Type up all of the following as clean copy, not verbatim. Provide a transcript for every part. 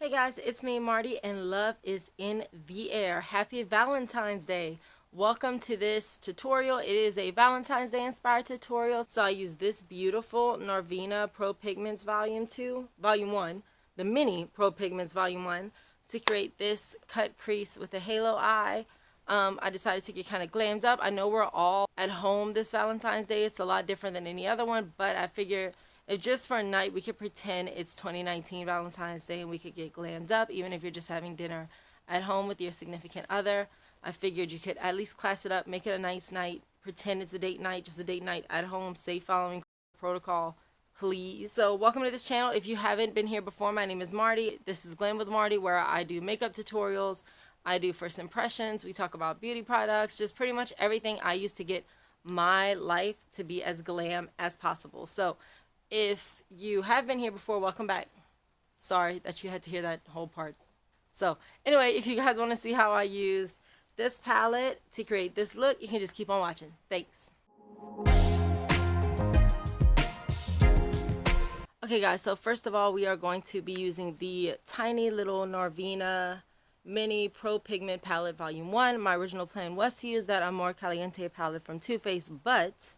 Hey guys, it's me, Marty, and love is in the air. Happy Valentine's Day. Welcome to this tutorial. It is a Valentine's Day inspired tutorial. So I use this beautiful Norvina Pro Pigments Volume 1, the mini Pro Pigments Volume 1, to create this cut crease with a halo eye. I decided to get kind of glammed up. I know we're all at home this Valentine's Day. It's a lot different than any other one, but I figure if just for a night we could pretend it's 2019 Valentine's Day and we could get glammed up, even if you're just having dinner at home with your significant other. I figured you could at least class it up, make it a nice night, pretend it's a date night, just a date night at home, safe following protocol, please. So welcome to this channel. If you haven't been here before, my name is Marty. This is Glam with Marty, where I do makeup tutorials, I do first impressions, we talk about beauty products, just pretty much everything I use to get my life to be as glam as possible. So if you have been here before, welcome back. Sorry that you had to hear that whole part. So anyway, if you guys want to see how I used this palette to create this look, you can just keep on watching. Thanks. Okay guys, so first of all, we are going to be using the tiny little Norvina Mini Pro Pigment Palette Volume 1. My original plan was to use that Amor Caliente palette from Too Faced, but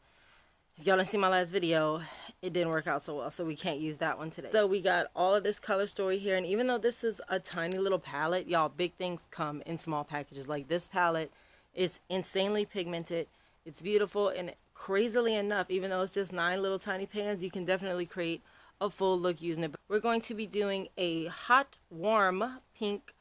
if y'all didn't see my last video, it didn't work out so well, so we can't use that one today. So we got all of this color story here, and even though this is a tiny little palette, y'all, big things come in small packages. Like, this palette is insanely pigmented. It's beautiful, and crazily enough, even though it's just 9 little tiny pans, you can definitely create a full look using it. We're going to be doing a hot, warm, pink,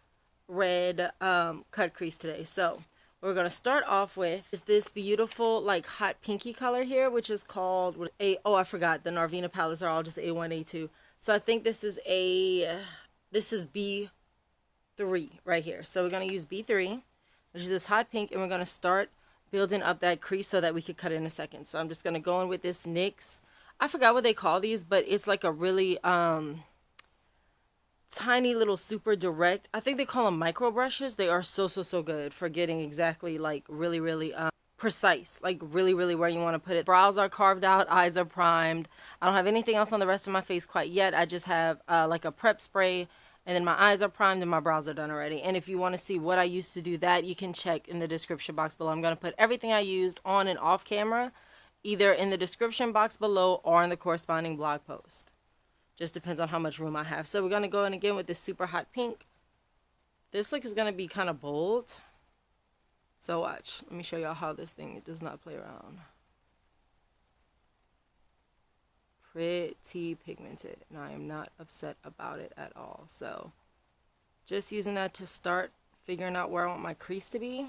red cut crease today. So we're going to start off with is this beautiful like hot pinky color here, which is called I forgot, the Norvina palettes are all just A1, A2. So I think this is B3 right here. So we're going to use B3, which is this hot pink, and we're going to start building up that crease so that we could cut it in a second. So I'm just going to go in with this NYX, I forgot what they call these, but it's like a really tiny little super direct, I think they call them micro brushes. They are so good for getting exactly like really precise, like really where you want to put it. Brows are carved out, eyes are primed. I don't have anything else on the rest of my face quite yet. I just have like a prep spray, and then my eyes are primed and my brows are done already. And if you want to see what I used to do that, you can check in the description box below. I'm going to put everything I used on and off camera either in the description box below or in the corresponding blog post. Just depends on how much room I have. So we're going to go in again with this super hot pink. This look is going to be kind of bold. So watch. Let me show y'all how this thing does not play around. Pretty pigmented. And I am not upset about it at all. So just using that to start figuring out where I want my crease to be.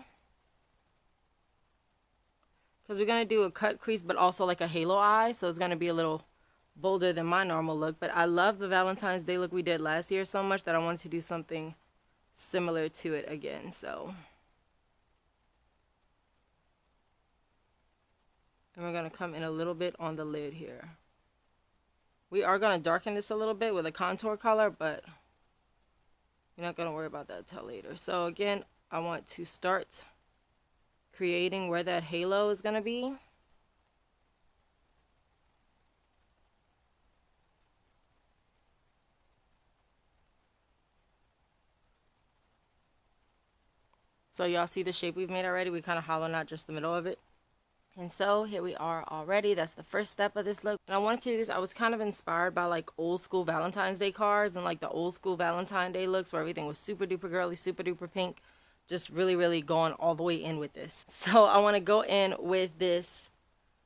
Because we're going to do a cut crease, but also like a halo eye. So it's going to be a little bolder than my normal look, but I love the Valentine's Day look we did last year so much that I wanted to do something similar to it again. So, and we're going to come in a little bit on the lid here. We are going to darken this a little bit with a contour color, but we're not going to worry about that till later. So again, I want to start creating where that halo is going to be. So y'all see the shape we've made already? We kind of hollow out just the middle of it. And so here we are already. That's the first step of this look. And I wanted to do this. I was kind of inspired by like old school Valentine's Day cards and like the old school Valentine's Day looks where everything was super duper girly, super duper pink. Just really going all the way in with this. So I want to go in with this,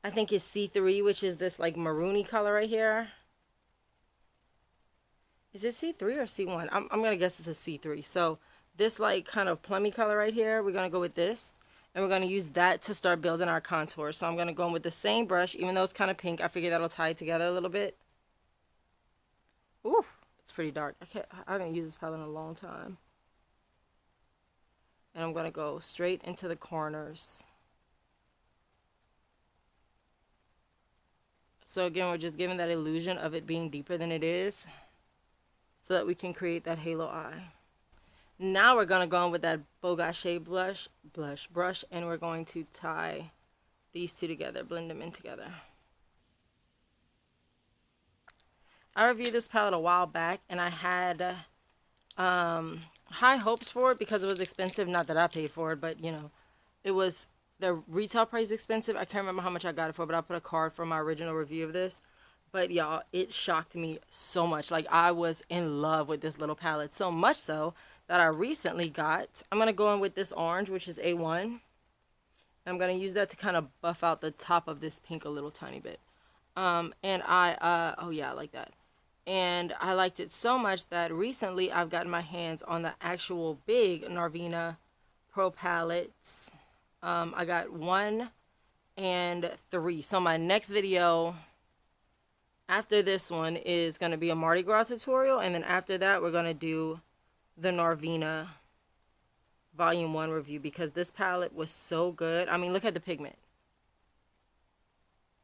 I think it's C3, which is this like maroony color right here. Is it C3 or C1? I'm going to guess it's a C3. So this like kind of plummy color right here, we're going to go with this, and we're going to use that to start building our contour. So I'm going to go in with the same brush, even though it's kind of pink. I figure that'll tie it together a little bit. Ooh, it's pretty dark. I haven't used this palette in a long time. And I'm going to go straight into the corners. So again, we're just giving that illusion of it being deeper than it is so that we can create that halo eye. Now we're going to go in with that Bogachet brush, and we're going to tie these two together, blend them in together. I reviewed this palette a while back, and I had high hopes for it because it was expensive. Not that I paid for it, but you know, it was the retail price expensive. I can't remember how much I got it for, but I put a card for my original review of this. But y'all, it shocked me so much. Like, I was in love with this little palette, so much so that I recently got, I'm going to go in with this orange, which is A1. I'm going to use that to kind of buff out the top of this pink a little tiny bit. Oh yeah, I like that. And I liked it so much that recently I've gotten my hands on the actual big Norvina Pro palettes. I got 1 and 3. So my next video after this one is going to be a Mardi Gras tutorial. And then after that, we're going to do the Norvina Volume 1 review because this palette was so good. I mean, look at the pigment.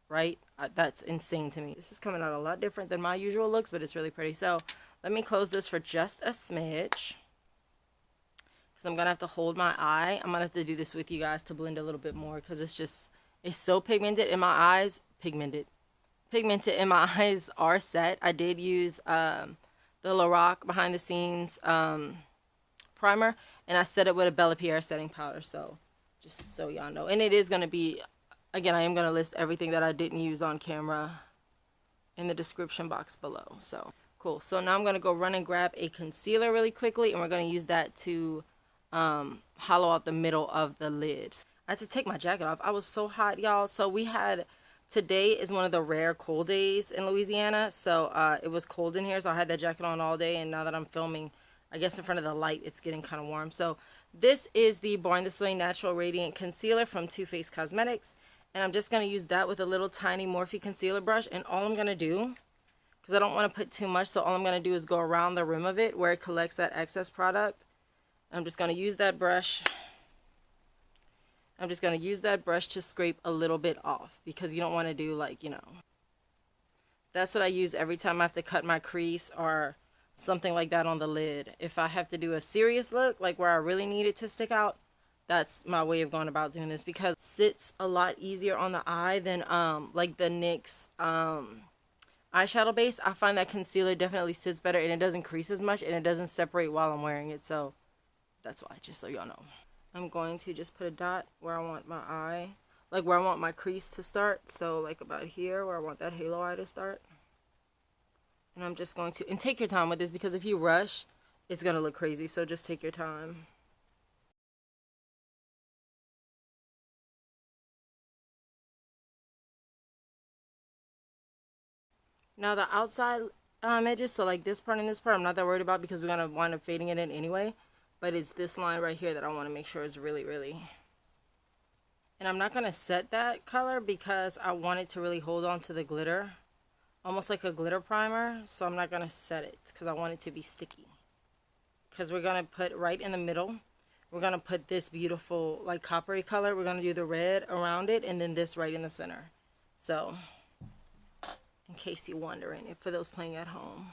Right? That's insane to me. This is coming out a lot different than my usual looks, but it's really pretty. So let me close this for just a smidge because I'm going to have to hold my eye. I'm going to have to do this with you guys to blend a little bit more because it's so pigmented in my eyes. Pigmented in my eyes are set. I did use the Lorac behind the scenes primer, and I set it with a Bella Pierre setting powder. So just so y'all know. And it is going to be, again, I am going to list everything that I didn't use on camera in the description box below. So cool. So now I'm going to go run and grab a concealer really quickly, and we're going to use that to hollow out the middle of the lids. I had to take my jacket off. I was so hot, y'all. So today is one of the rare cold days in Louisiana. So it was cold in here, so I had that jacket on all day. And now that I'm filming, I guess in front of the light, it's getting kind of warm. So this is the Born This Way Natural Radiant Concealer from Too Faced Cosmetics. And I'm just going to use that with a little tiny Morphe concealer brush. And all I'm going to do, because I don't want to put too much, so all I'm going to do is go around the rim of it where it collects that excess product. I'm just going to use that brush. I'm just going to use that brush to scrape a little bit off because you don't want to do like, you know. That's what I use every time I have to cut my crease or something like that on the lid. If I have to do a serious look, like where I really need it to stick out, that's my way of going about doing this because it sits a lot easier on the eye than like the NYX eyeshadow base. I find that concealer definitely sits better and it doesn't crease as much and it doesn't separate while I'm wearing it. So that's why, just so y'all know. I'm going to just put a dot where I want my eye, like where I want my crease to start. So like about here where I want that halo eye to start. And I'm just going to, and take your time with this because if you rush, it's going to look crazy. So just take your time. Now the outside edges, so like this part and this part, I'm not that worried about because we're going to wind up fading it in anyway. But it's this line right here that I want to make sure is really, really. And I'm not going to set that color because I want it to really hold on to the glitter. Almost like a glitter primer. So I'm not going to set it because I want it to be sticky. Because we're going to put right in the middle. We're going to put this beautiful like coppery color. We're going to do the red around it and then this right in the center. So in case you're wondering, if for those playing at home.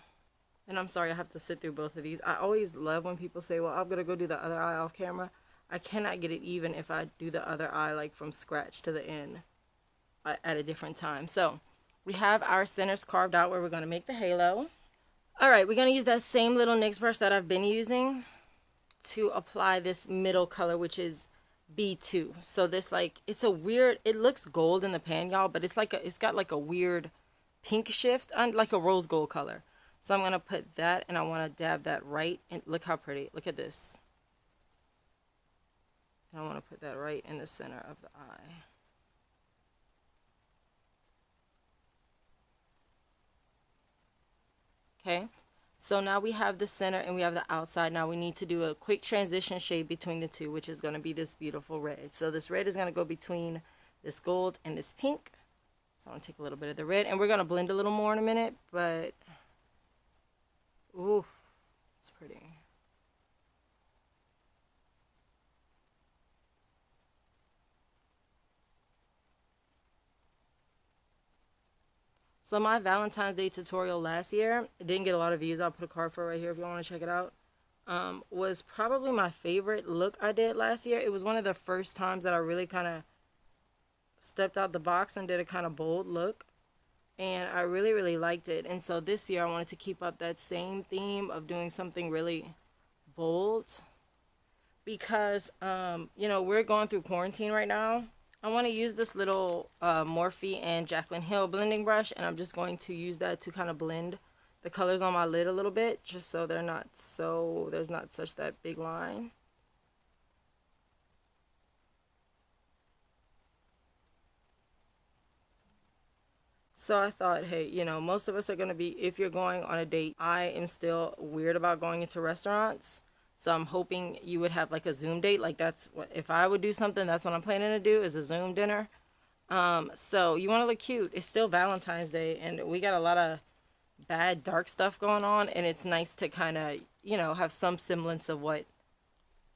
And I'm sorry I have to sit through both of these. I always love when people say, well, I'm going to go do the other eye off camera. I cannot get it even if I do the other eye like from scratch to the end at a different time. So we have our centers carved out where we're going to make the halo. Alright, we're going to use that same little NYX brush that I've been using to apply this middle color, which is B2. So this like, it's a weird, it looks gold in the pan, y'all, but it's like it's got like a weird pink shift, like a rose gold color. So I'm going to put that and I want to dab that right. And look how pretty. Look at this. And I want to put that right in the center of the eye. Okay. So now we have the center and we have the outside. Now we need to do a quick transition shade between the two, which is going to be this beautiful red. So this red is going to go between this gold and this pink. So I'm going to take a little bit of the red and we're going to blend a little more in a minute, but ooh, it's pretty. So my Valentine's Day tutorial last year, it didn't get a lot of views. I'll put a card for it right here if you want to check it out. Was probably my favorite look I did last year. It was one of the first times that I really kind of stepped out the box and did a kind of bold look. And I really, really liked it. And so this year I wanted to keep up that same theme of doing something really bold because, you know, we're going through quarantine right now. I want to use this little Morphe and Jaclyn Hill blending brush, and I'm just going to use that to kind of blend the colors on my lid a little bit, just so there's not such that big line. So I thought, hey, you know, most of us are going to be, if you're going on a date, I am still weird about going into restaurants. So I'm hoping you would have like a Zoom date. Like that's what, if I would do something, that's what I'm planning to do, is a Zoom dinner. So you want to look cute. It's still Valentine's Day, and we got a lot of bad, dark stuff going on, and it's nice to kind of, you know, have some semblance of what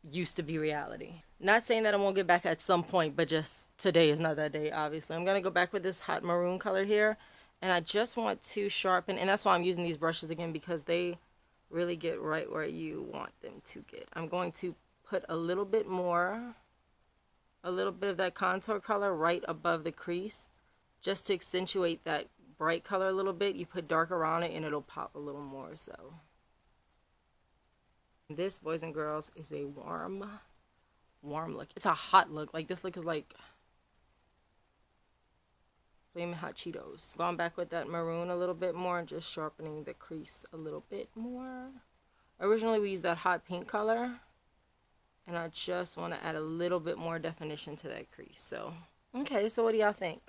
used to be reality. Not saying that I won't get back at some point, but just today is not that day, obviously. I'm going to go back with this hot maroon color here, and I just want to sharpen, and that's why I'm using these brushes again, because they really get right where you want them to get. I'm going to put a little bit of that contour color right above the crease, just to accentuate that bright color a little bit. You put dark around it and it'll pop a little more. So this, boys and girls, is a warm look. It's a hot look. Like this look is like flaming hot Cheetos. Going back with that maroon a little bit more and just sharpening the crease a little bit more. Originally we used that hot pink color, and I just want to add a little bit more definition to that crease. So okay, so what do y'all think?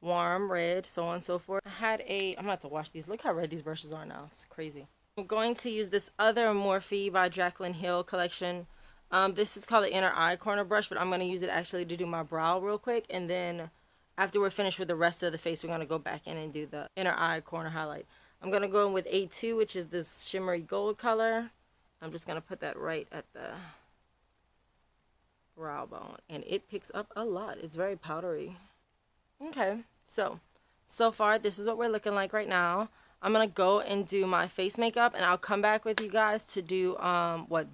Warm, red, so on and so forth. I'm about to wash these. Look how red these brushes are now. It's crazy. I'm going to use this other Morphe by Jaclyn Hill collection. This is called the inner eye corner brush, but I'm going to use it actually to do my brow real quick, and then after we're finished with the rest of the face, we're going to go back in and do the inner eye corner highlight. I'm going to go in with A2, which is this shimmery gold color. I'm just going to put that right at the brow bone, and it picks up a lot. It's very powdery. Okay, so far this is what we're looking like right now. I'm gonna go and do my face makeup, and I'll come back with you guys to do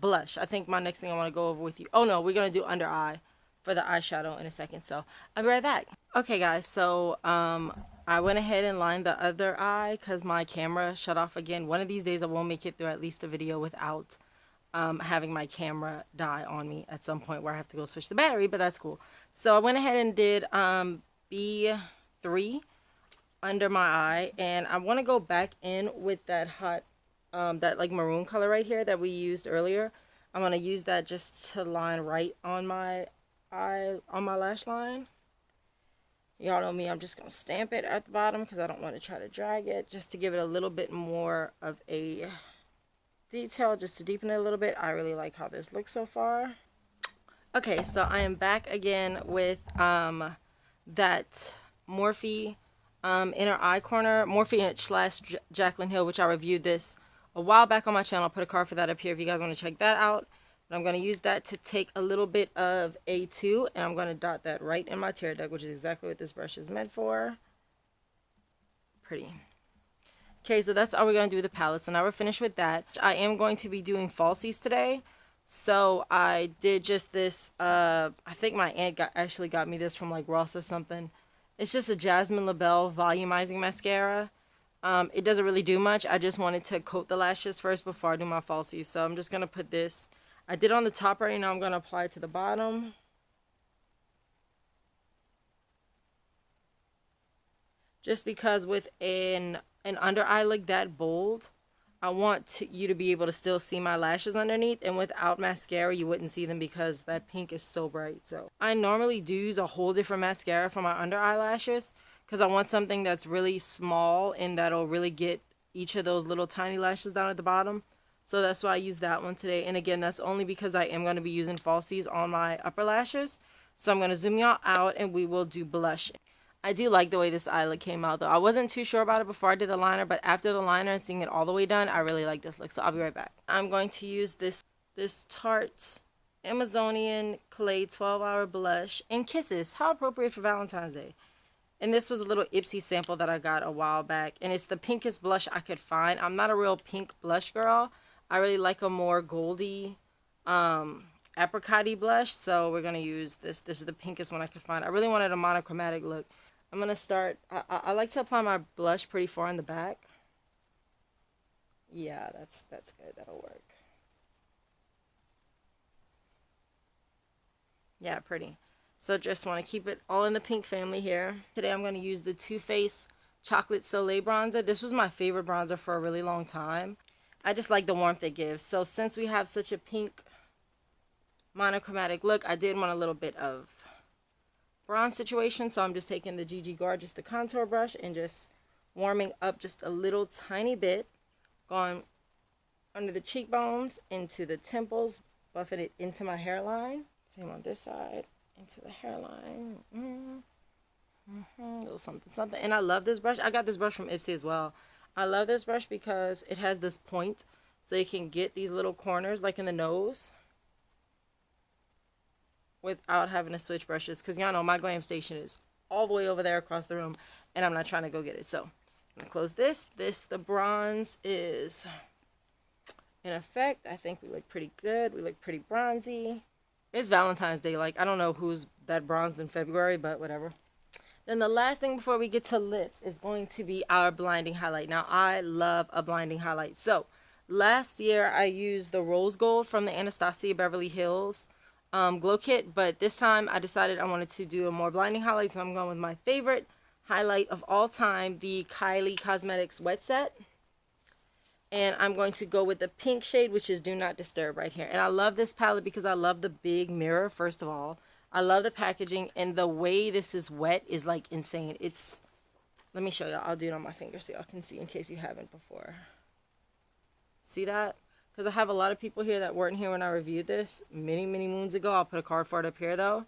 blush. I think my next thing I want to go over with you. Oh no, we're gonna do under eye for the eyeshadow in a second, so I'll be right back. Okay guys, so I went ahead and lined the other eye because my camera shut off again. One of these days I won't make it through at least a video without having my camera die on me at some point where I have to go switch the battery, but that's cool. So I went ahead and did B3 under my eye, and I want to go back in with that hot that like maroon color right here that we used earlier. I'm going to use that just to line right on my eye, on my lash line. Y'all know me, I'm just going to stamp it at the bottom because I don't want to try to drag it, just to give it a little bit more of a detail, just to deepen it a little bit. I really like how this looks so far. Okay, so I am back again with that Morphe inner eye corner, Morphe / Jaclyn Hill, which I reviewed this a while back on my channel. I'll put a card for that up here if you guys want to check that out. But I'm going to use that to take a little bit of A2, and I'm going to dot that right in my tear duct, which is exactly what this brush is meant for. Pretty. Okay, so that's all we're going to do with the palette. So now we're finished with that. I am going to be doing falsies today. So I did just this, I think my aunt actually got me this from like Ross or something. It's just a Jasmine LaBelle volumizing mascara. It doesn't really do much. I just wanted to coat the lashes first before I do my falsies. So I'm just going to put this. I did on the top already. Now I'm going to apply it to the bottom. Just because with an under eye look that bold, I want you to be able to still see my lashes underneath, and without mascara you wouldn't see them because that pink is so bright. So I normally do use a whole different mascara for my under eyelashes because I want something that's really small and that'll really get each of those little tiny lashes down at the bottom. So that's why I use that one today. And again, that's only because I am going to be using falsies on my upper lashes. So I'm going to zoom y'all out and we will do blush. I do like the way this eye look came out though. I wasn't too sure about it before I did the liner, but after the liner and seeing it all the way done, I really like this look. So I'll be right back. I'm going to use this Tarte Amazonian Clay 12-Hour Blush in Kisses. How appropriate for Valentine's Day. And this was a little Ipsy sample that I got a while back. And it's the pinkest blush I could find. I'm not a real pink blush girl. I really like a more goldy, apricot-y blush. So we're going to use this. This is the pinkest one I could find. I really wanted a monochromatic look. I'm going to start, I like to apply my blush pretty far in the back. Yeah, that's good. That'll work. Yeah, pretty. So just want to keep it all in the pink family here. Today I'm going to use the Too Faced Chocolate Soleil bronzer. This was my favorite bronzer for a really long time. I just like the warmth it gives. So since we have such a pink monochromatic look, I did want a little bit of bronze situation. So I'm just taking the GG Gorgeous, the contour brush, and just warming up just a little tiny bit. Going under the cheekbones, into the temples, buffing it into my hairline. Same on this side, into the hairline. A little something, something. And I love this brush. I got this brush from Ipsy as well. I love this brush because it has this point, so you can get these little corners, like in the nose, without having to switch brushes. Because y'all know my glam station is all the way over there across the room, and I'm not trying to go get it. So I'm going to close this. The bronze is in effect. I think we look pretty good. We look pretty bronzy. It's Valentine's Day. Like, I don't know who's that bronzed in February, but whatever. Then the last thing before we get to lips is going to be our blinding highlight. Now, I love a blinding highlight. So, last year I used the Rose Gold from the Anastasia Beverly Hills Glow Kit. But this time I decided I wanted to do a more blinding highlight. So, I'm going with my favorite highlight of all time, the Kylie Cosmetics Wet Set. And I'm going to go with the pink shade, which is Do Not Disturb right here. And I love this palette because I love the big mirror, first of all. I love the packaging, and the way this is wet is like insane. It's, let me show y'all. I'll do it on my finger so y'all can see in case you haven't before. See that? Because I have a lot of people here that weren't here when I reviewed this many, many moons ago. I'll put a card for it up here though.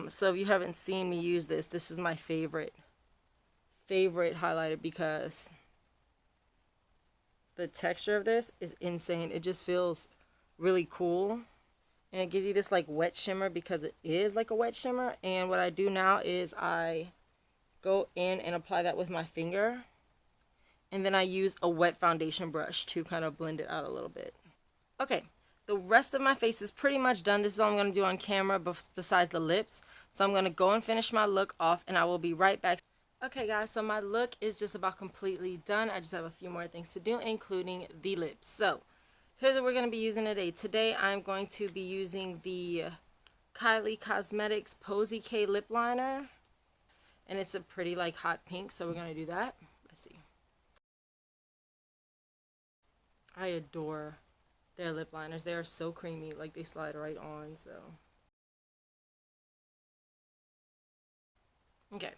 So if you haven't seen me use this, this is my favorite highlighter because the texture of this is insane. It just feels really cool. And it gives you this like wet shimmer because it is like a wet shimmer. And what I do now is I go in and apply that with my finger. And then I use a wet foundation brush to kind of blend it out a little bit. Okay, the rest of my face is pretty much done. This is all I'm going to do on camera besides the lips. So I'm going to go and finish my look off and I will be right back. Okay guys, so my look is just about completely done. I just have a few more things to do, including the lips. So here's what we're going to be using today. Today I'm going to be using the Kylie Cosmetics Posy K lip liner. And it's a pretty like hot pink, so we're going to do that. Let's see. I adore their lip liners. They are so creamy, like they slide right on, so. Okay.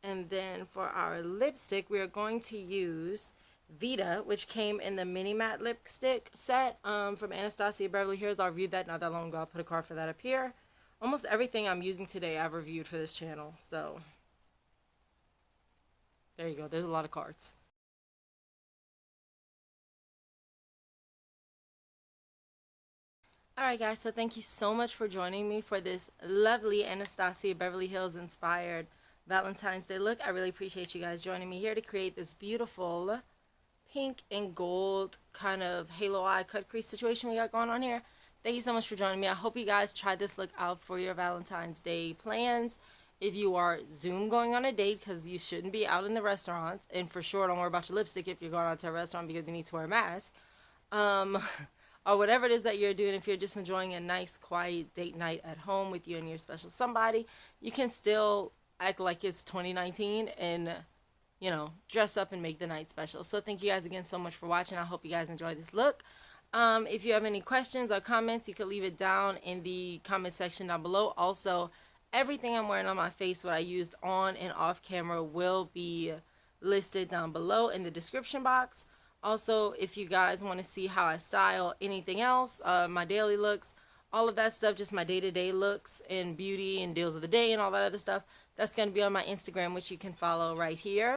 And then for our lipstick, we are going to use Vita, which came in the mini matte lipstick set from Anastasia Beverly Hills. I reviewed that not that long ago. I'll put a card for that up here. Almost everything I'm using today I've reviewed for this channel. So there you go. There's a lot of cards. Alright guys, so thank you so much for joining me for this lovely Anastasia Beverly Hills inspired Valentine's Day look. I really appreciate you guys joining me here to create this beautiful pink and gold kind of halo eye cut crease situation we got going on here. Thank you so much for joining me. I hope you guys try this look out for your Valentine's Day plans. If you are Zoom going on a date, because you shouldn't be out in the restaurants, and for sure don't worry about your lipstick if you're going out to a restaurant because you need to wear a mask, or whatever it is that you're doing. If you're just enjoying a nice quiet date night at home with you and your special somebody, you can still act like it's 2019 and, you know, dress up and make the night special. So thank you guys again so much for watching. I hope you guys enjoyed this look. If you have any questions or comments, you can leave it down in the comment section down below. Also, everything I'm wearing on my face, what I used on and off camera, will be listed down below in the description box. Also, if you guys want to see how I style anything else, my daily looks, all of that stuff, just my day-to-day looks and beauty and deals of the day and all that other stuff, that's going to be on my Instagram, which you can follow right here.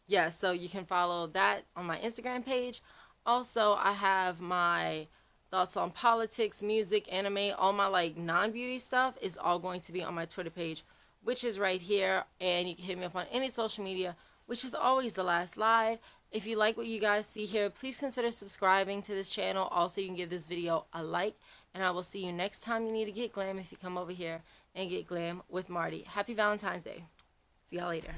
Yeah, so you can follow that on my Instagram page. Also, I have my thoughts on politics, music, anime, all my like non-beauty stuff is all going to be on my Twitter page, which is right here. And you can hit me up on any social media, which is always the last slide. If you like what you guys see here, please consider subscribing to this channel. Also, you can give this video a like. And I will see you next time you need to get glam if you come over here and get glam with Marty. Happy Valentine's Day. See y'all later.